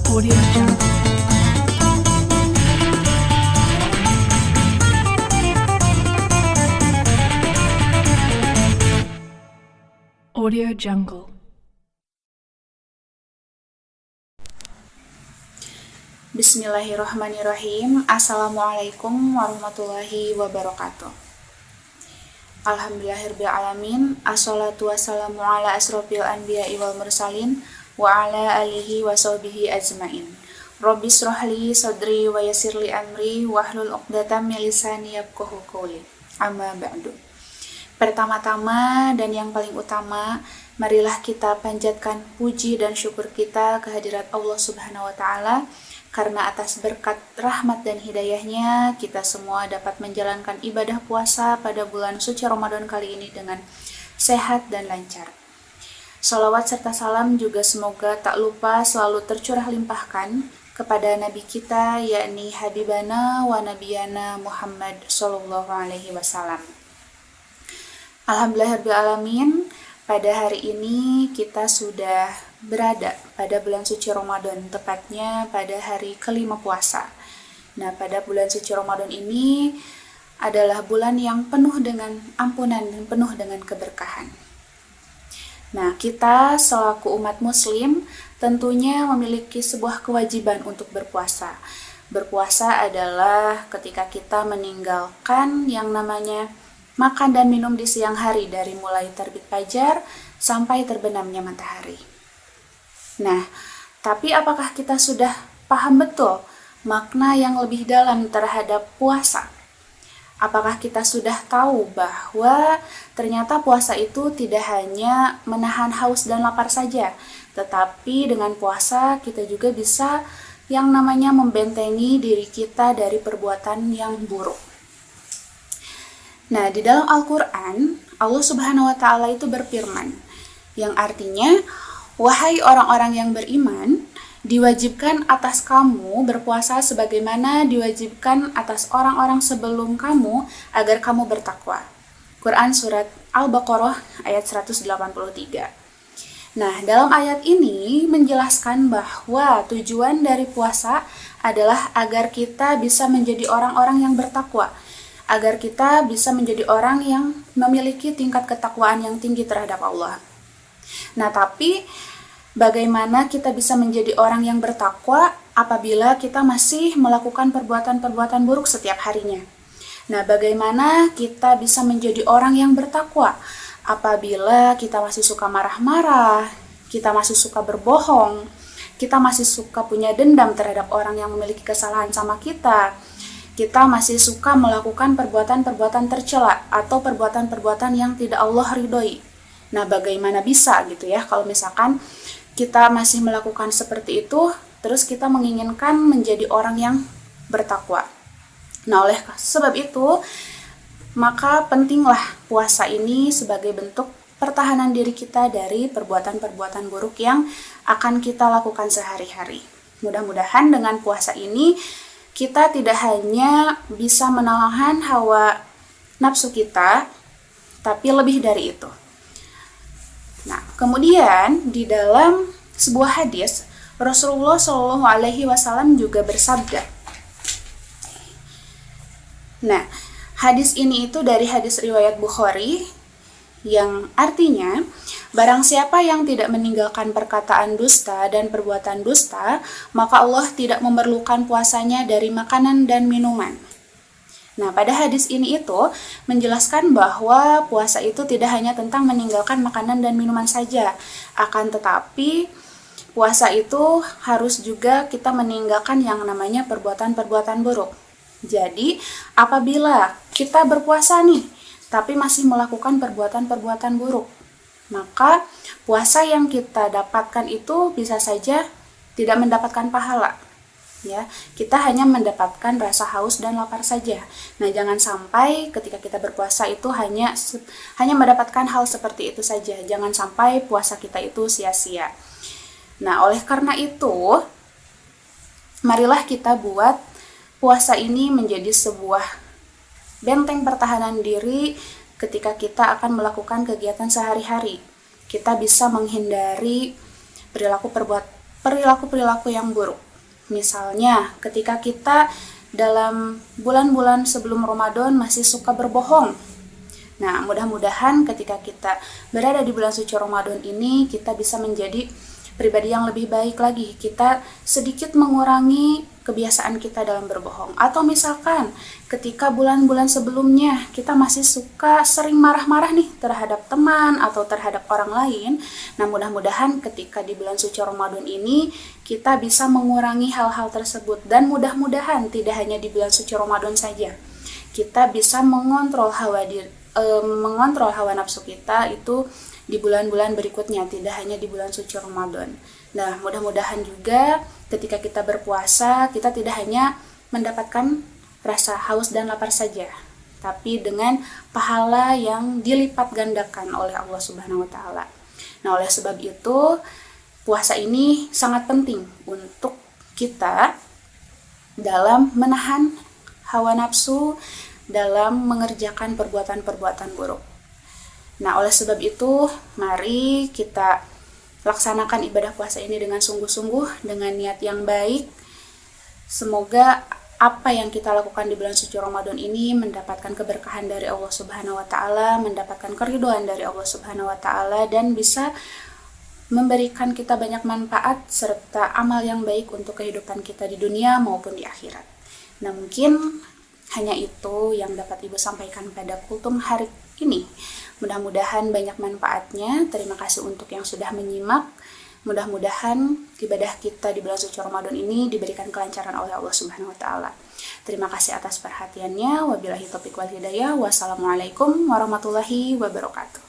Audio Jungle. Audio Jungle. Bismillahirrahmanirrahim. Assalamualaikum warahmatullahi wabarakatuh. Alhamdulillahirrahmanirrahim. Assalatu wassalamu ala asrofil anbiya'i wal mursalin wa ala alihi wa sahbihi ajmain. Rabbi shrahli sadri wa yassirli amri wahlul 'uqdatam min lisani yafqahu qawli. Amma ba'du. Pertama-tama dan yang paling utama, marilah kita panjatkan puji dan syukur kita kehadirat Allah Subhanahu wa taala, karena atas berkat rahmat dan hidayahnya kita semua dapat menjalankan ibadah puasa pada bulan suci Ramadan kali ini dengan sehat dan lancar. Shalawat serta salam juga semoga tak lupa selalu tercurah limpahkan kepada Nabi kita, yakni Habibana wa Nabiyana Muhammad Sallallahu Alaihi Wasallam. Alhamdulillahirrahmanirrahim. Pada hari ini kita sudah berada pada bulan suci Ramadan, tepatnya pada hari kelima puasa. Nah, pada bulan suci Ramadan ini adalah bulan yang penuh dengan ampunan dan penuh dengan keberkahan. Nah, kita selaku umat muslim tentunya memiliki sebuah kewajiban untuk berpuasa. Berpuasa adalah ketika kita meninggalkan yang namanya makan dan minum di siang hari dari mulai terbit fajar sampai terbenamnya matahari. Nah, tapi apakah kita sudah paham betul makna yang lebih dalam terhadap puasa? Apakah kita sudah tahu bahwa ternyata puasa itu tidak hanya menahan haus dan lapar saja, tetapi dengan puasa kita juga bisa yang namanya membentengi diri kita dari perbuatan yang buruk. Nah, di dalam Al-Quran, Allah Subhanahu wa Ta'ala itu berfirman, yang artinya, wahai orang-orang yang beriman, diwajibkan atas kamu berpuasa sebagaimana diwajibkan atas orang-orang sebelum kamu agar kamu bertakwa. Quran Surat Al-Baqarah ayat 183. Nah, dalam ayat ini menjelaskan bahwa tujuan dari puasa adalah agar kita bisa menjadi orang-orang yang bertakwa, agar kita bisa menjadi orang yang memiliki tingkat ketakwaan yang tinggi terhadap Allah. Nah, tapi bagaimana kita bisa menjadi orang yang bertakwa apabila kita masih melakukan perbuatan-perbuatan buruk setiap harinya? Nah, bagaimana kita bisa menjadi orang yang bertakwa apabila kita masih suka marah-marah, kita masih suka berbohong, kita masih suka punya dendam terhadap orang yang memiliki kesalahan sama kita masih suka melakukan perbuatan-perbuatan tercela atau perbuatan-perbuatan yang tidak Allah ridhoi. Nah, bagaimana bisa gitu ya kalau misalkan kita masih melakukan seperti itu, terus kita menginginkan menjadi orang yang bertakwa. Nah, oleh sebab itu, maka pentinglah puasa ini sebagai bentuk pertahanan diri kita dari perbuatan-perbuatan buruk yang akan kita lakukan sehari-hari. Mudah-mudahan dengan puasa ini kita tidak hanya bisa menahan hawa nafsu kita, tapi lebih dari itu. Nah, kemudian di dalam sebuah hadis, Rasulullah Shallallahu Alaihi Wasallam juga bersabda. Nah, hadis ini itu dari hadis riwayat Bukhari, yang artinya, barang siapa yang tidak meninggalkan perkataan dusta dan perbuatan dusta, maka Allah tidak memerlukan puasanya dari makanan dan minuman. Nah, pada hadis ini itu menjelaskan bahwa puasa itu tidak hanya tentang meninggalkan makanan dan minuman saja, akan tetapi puasa itu harus juga kita meninggalkan yang namanya perbuatan-perbuatan buruk. Jadi, apabila kita berpuasa nih, tapi masih melakukan perbuatan-perbuatan buruk, maka puasa yang kita dapatkan itu bisa saja tidak mendapatkan pahala. Ya, kita hanya mendapatkan rasa haus dan lapar saja. Nah, jangan sampai ketika kita berpuasa itu hanya mendapatkan hal seperti itu saja. Jangan sampai puasa kita itu sia-sia. Nah, oleh karena itu, marilah kita buat puasa ini menjadi sebuah benteng pertahanan diri ketika kita akan melakukan kegiatan sehari-hari. Kita bisa menghindari perilaku-perilaku yang buruk. Misalnya, ketika kita dalam bulan-bulan sebelum Ramadan masih suka berbohong. Nah, mudah-mudahan ketika kita berada di bulan suci Ramadan ini, kita bisa menjadi pribadi yang lebih baik lagi. Kita sedikit mengurangi kebiasaan kita dalam berbohong. Atau misalkan ketika bulan-bulan sebelumnya kita masih suka sering marah-marah nih terhadap teman atau terhadap orang lain. Nah, mudah-mudahan ketika di bulan suci Ramadan ini kita bisa mengurangi hal-hal tersebut. Dan mudah-mudahan tidak hanya di bulan suci Ramadan saja. Kita bisa mengontrol hawa nafsu kita itu di bulan-bulan berikutnya, tidak hanya di bulan suci Ramadan. Nah, mudah-mudahan juga ketika kita berpuasa, kita tidak hanya mendapatkan rasa haus dan lapar saja, tapi dengan pahala yang dilipat gandakan oleh Allah Subhanahu wa taala. Nah, oleh sebab itu, puasa ini sangat penting untuk kita dalam menahan hawa nafsu, dalam mengerjakan perbuatan-perbuatan buruk. Nah, oleh sebab itu, mari kita laksanakan ibadah puasa ini dengan sungguh-sungguh, dengan niat yang baik. Semoga apa yang kita lakukan di bulan suci Ramadan ini mendapatkan keberkahan dari Allah Subhanahu wa taala, mendapatkan keridhaan dari Allah Subhanahu wa taala, dan bisa memberikan kita banyak manfaat serta amal yang baik untuk kehidupan kita di dunia maupun di akhirat. Nah, mungkin hanya itu yang dapat Ibu sampaikan pada kultum hari ini. Mudah-mudahan banyak manfaatnya. Terima kasih untuk yang sudah menyimak. Mudah-mudahan ibadah kita di bulan suci Ramadan ini diberikan kelancaran oleh Allah Subhanahu wa taala. Terima kasih atas perhatiannya. Wabillahi taufiq wal hidayah. Wassalamualaikum warahmatullahi wabarakatuh.